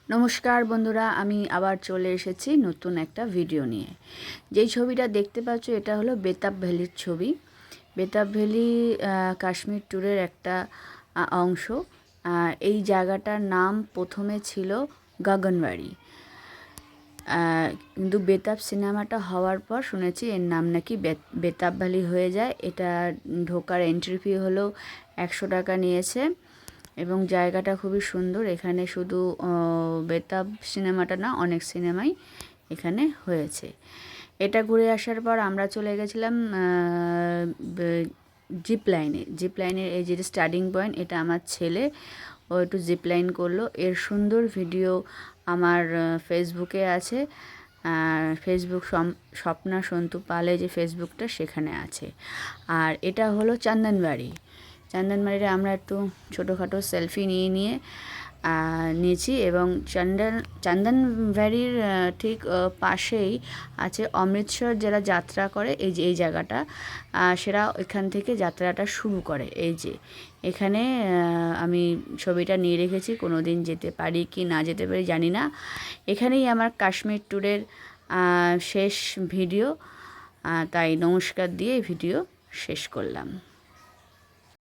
নমস্কার বন্ধুরা, আমি আবার চলে এসেছি নতুন একটা ভিডিও নিয়ে। যেই ছবিটা দেখতে পাচ্ছ এটা হলো বেতাব ভ্যালির ছবি। বেতাব ভ্যালি কাশ্মীর ট্যুরের একটা অংশ। এই জায়গাটার নাম প্রথমে ছিল গগনবাড়ি, কিন্তু বেতাব সিনেমাটা হওয়ার পর শুনেছি এর নাম নাকি বেতাব ভ্যালি হয়ে যায়। এটা ঢোকার এন্ট্রি ফি হলো 100 টাকা নিয়েছে এবং জায়গাটা খুবই সুন্দর। এখানে শুধু বেতাব সিনেমাটা না, অনেক সিনেমাই এখানে হয়েছে। এটা ঘুরে আসার পর আমরা চলে গেছিলাম জিপ লাইনের এই যে স্টার্টিং পয়েন্ট, এটা আমার ছেলে, ও একটু জিপ লাইন করলো। এর সুন্দর ভিডিও আমার ফেসবুকে আছে। ফেসবুক স্বপ্না সন্তু পালে যে ফেসবুকটা, সেখানে আছে। আর এটা হলো চান্দনবাড়িতে আমরা একটু ছোটোখাটো সেলফি নিয়েছি এবং চান্দনবাড়ির ঠিক পাশেই আছে অমৃতসর যারা যাত্রা করে, এই জায়গাটা, সেরা এখান থেকে যাত্রাটা শুরু করে। এই যে এখানে আমি ছবিটা নিয়ে রেখেছি, কোনো দিন যেতে পারি কি না যেতে পারি জানি না। এখানেই আমার কাশ্মীর ট্যুরের শেষ ভিডিও, তাই নমস্কার দিয়ে ভিডিও শেষ করলাম।